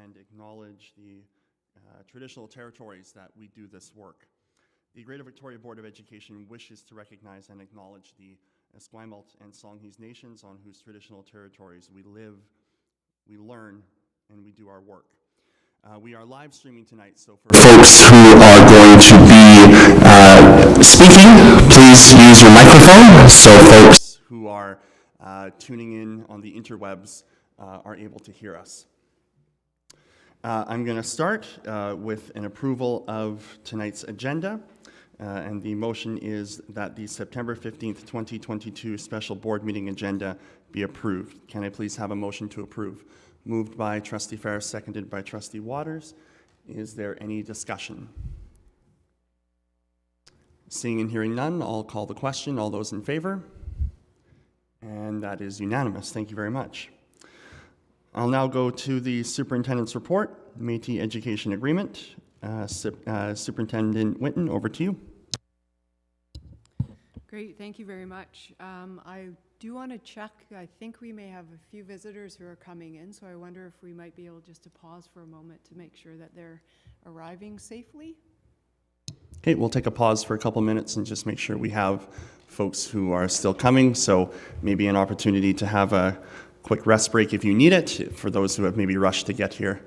and acknowledge the traditional territories that we do this work. The Greater Victoria Board of Education wishes to recognize and acknowledge the Esquimalt and Songhees nations on whose traditional territories we live, we learn, and we do our work. We are live streaming tonight, so for folks who are going to be speaking, please use your microphone so folks who are tuning in on the interwebs are able to hear us. I'm going to start with an approval of tonight's agenda, and the motion is that the September 15th, 2022 special board meeting agenda be approved. Can I please have a motion to approve? Moved by Trustee Ferris, seconded by Trustee Waters. Is there any discussion? Seeing and hearing none, I'll call the question. All those in favor? And that is unanimous. Thank you very much. I'll now go to the Superintendent's report, Métis Education Agreement. Superintendent Winton, over to you. Great, thank you very much. I do want to check, I think we may have a few visitors who are coming in, so I wonder if we might be able just to pause for a moment to make sure that they're arriving safely. Okay, we'll take a pause for a couple minutes and just make sure we have folks who are still coming, so maybe an opportunity to have a quick rest break if you need it, for those who have maybe rushed to get here.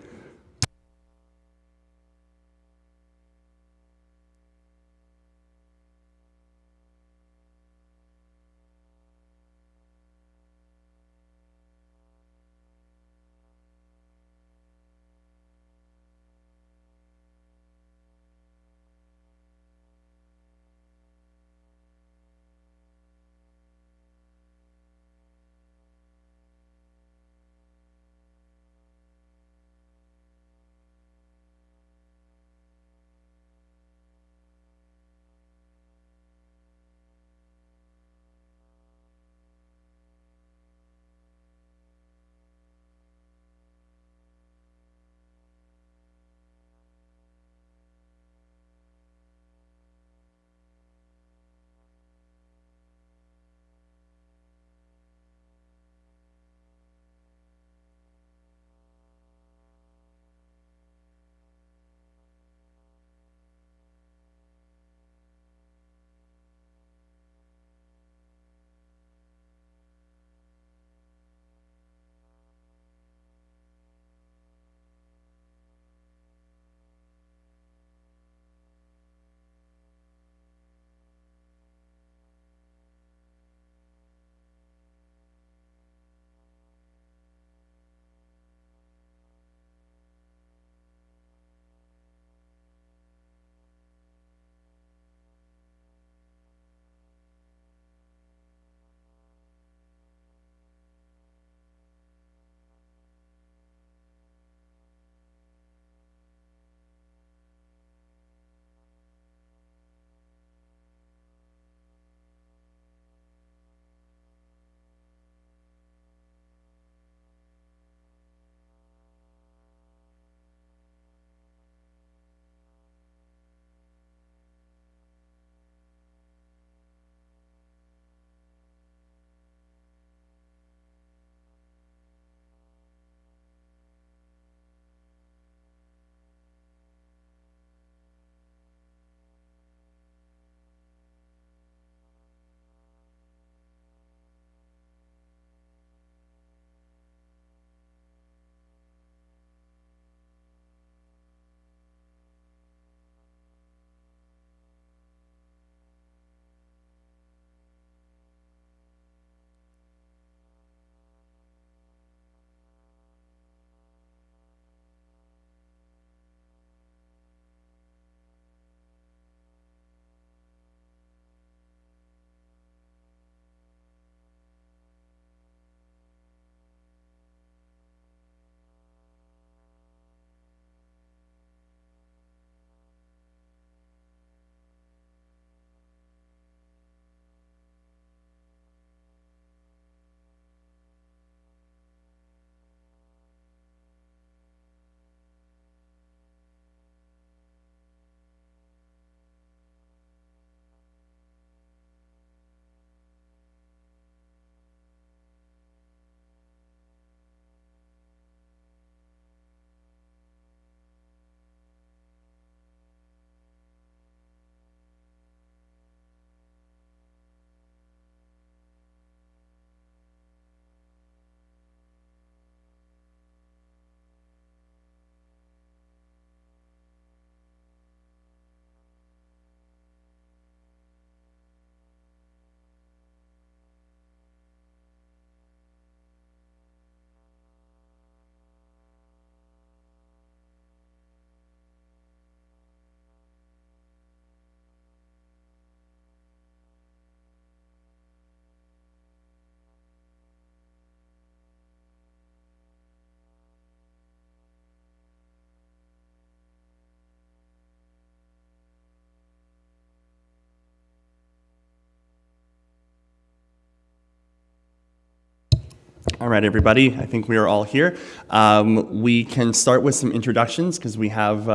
All right, everybody, I think we are all here. We can start with some introductions because we have,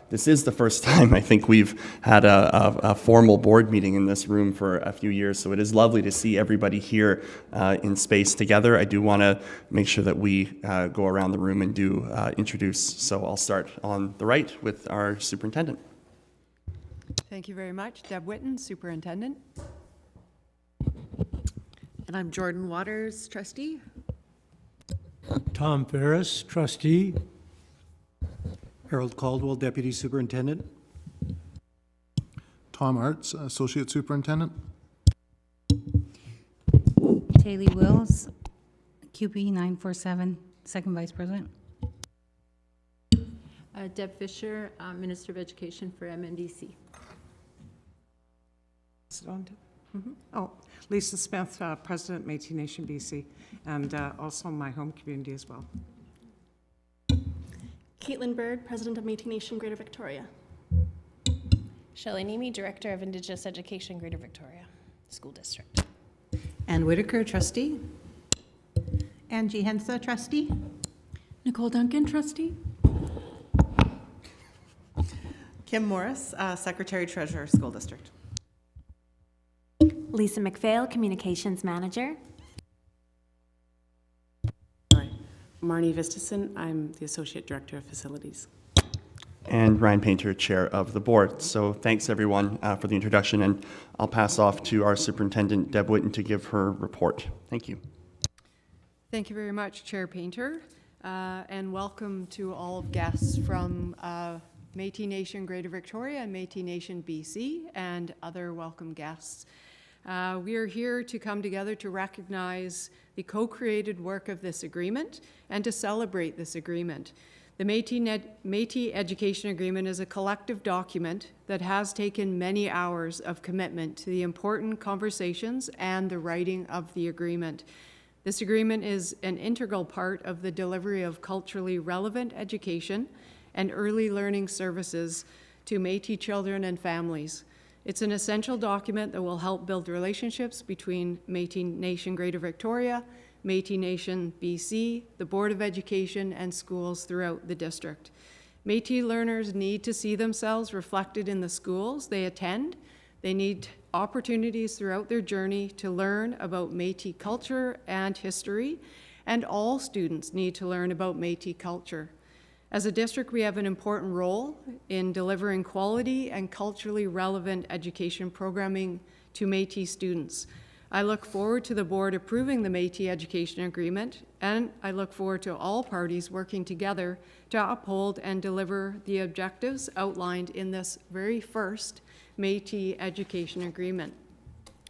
this is the first time I think we've had a formal board meeting in this room for a few years, so it is lovely to see everybody here in space together. I do want to make sure that we go around the room and do introduce, so I'll start on the right with our superintendent. Thank you very much. Deb Whitten, Superintendent. And I'm Jordan Waters, trustee. Tom Ferris, trustee. Harold Caldwell, deputy superintendent. Tom Arts, associate superintendent. Taylor Wills, QP 947, second vice president. Deb Fisher, Minister of Education for MNDC. Is it on? Oh, Lisa Smith, President, Métis Nation BC, and also my home community as well. Caitlin Bird, President of Métis Nation Greater Victoria. Shelley Nemi, Director of Indigenous Education, Greater Victoria School District. Ann Whitaker, trustee. Angie Hensa, trustee. Nicole Duncan, trustee. Kim Morris, Secretary Treasurer, School District. Lisa McPhail, Communications Manager. Marnie Vistison, I'm the Associate Director of Facilities. And Ryan Painter, Chair of the Board. So thanks everyone for the introduction, and I'll pass off to our Superintendent, Deb Whitten, to give her report. Thank you. Thank you very much, Chair Painter, and welcome to all of guests from Métis Nation Greater Victoria and Métis Nation BC and other welcome guests. We are here to come together to recognize the co-created work of this agreement and to celebrate this agreement. The Métis Education Agreement is a collective document that has taken many hours of commitment to the important conversations and the writing of the agreement. This agreement is an integral part of the delivery of culturally relevant education and early learning services to Métis children and families. It's an essential document that will help build relationships between Métis Nation Greater Victoria, Métis Nation BC, the Board of Education, and schools throughout the district. Métis learners need to see themselves reflected in the schools they attend. They need opportunities throughout their journey to learn about Métis culture and history, and all students need to learn about Métis culture. As a district, we have an important role in delivering quality and culturally relevant education programming to Métis students. I look forward to the board approving the Métis Education Agreement, and I look forward to all parties working together to uphold and deliver the objectives outlined in this very first Métis Education Agreement.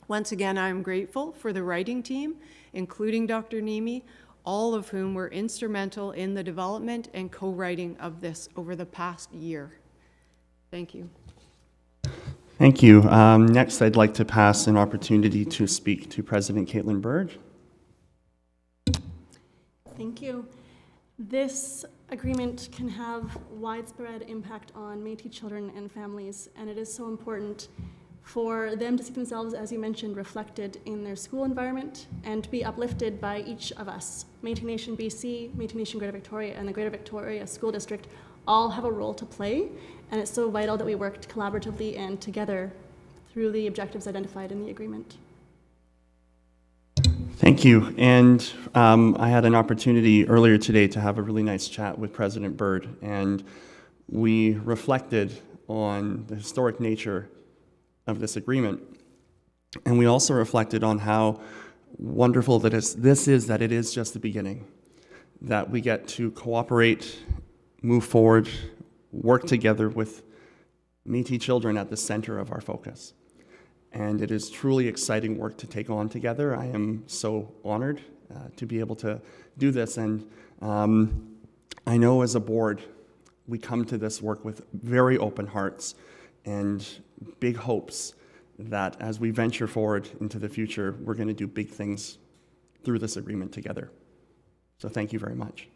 Once again, I am grateful for the writing team, including Dr. Nemi, all of whom were instrumental in the development and co-writing of this over the past year. Thank you. Thank you. Next, I'd like to pass an opportunity to speak to President Caitlin Bird. Thank you. This agreement can have widespread impact on Métis children and families, and it is so important for them to see themselves, as you mentioned, reflected in their school environment and to be uplifted by each of us. Métis Nation BC, Métis Nation Greater Victoria, and the Greater Victoria School District all have a role to play, and it's so vital that we work collaboratively and together through the objectives identified in the agreement. Thank you. And I had an opportunity earlier today to have a really nice chat with President Bird, and we reflected on the historic nature of this agreement. And we also reflected on how wonderful that that it is just the beginning, that we get to cooperate, move forward, work together with Métis children at the center of our focus. And it is truly exciting work to take on together. I am so honored to be able to do this. And I know as a board, we come to this work with very open hearts and big hopes that as we venture forward into the future, we're going to do big things through this agreement together. So thank you very much.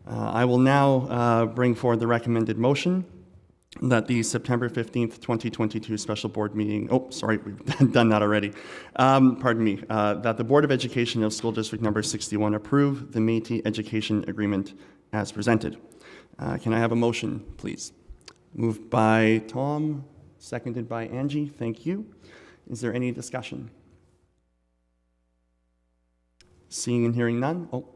I will now bring forward the recommended motion that the September 15th, 2022 special board meeting, oh, sorry, we've done that already. Pardon me, that the Board of Education of School District Number 61 approve the Métis Education Agreement as presented. Can I have a motion, please? Moved by Tom, seconded by Angie. Thank you. Is there any discussion? Seeing and hearing none? Oh.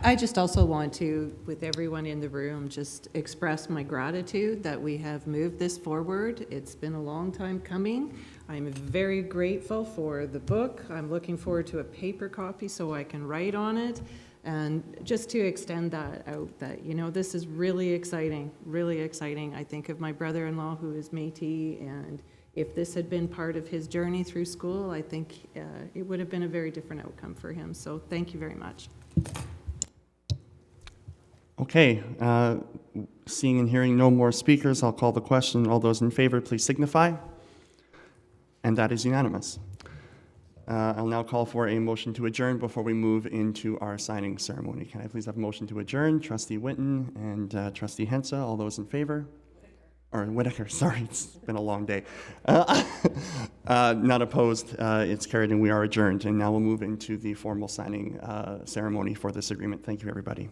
I just also want to, with everyone in the room, just express my gratitude that we have moved this forward. It's been a long time coming. I'm very grateful for the book. I'm looking forward to a paper copy so I can write on it. And just to extend that out, that, you know, this is really exciting, really exciting. I think of my brother-in-law who is Métis, and if this had been part of his journey through school, I think it would have been a very different outcome for him. So thank you very much. Okay, seeing and hearing no more speakers, I'll call the question. All those in favor, please signify. And that is unanimous. I'll now call for a motion to adjourn before we move into our signing ceremony. Can I please have a motion to adjourn? Trustee Whitten and Trustee Hensa, all those in favor? Or Whitaker, sorry, it's been a long day. Not opposed, it's carried and we are adjourned. And now we'll move into the formal signing ceremony for this agreement. Thank you, everybody.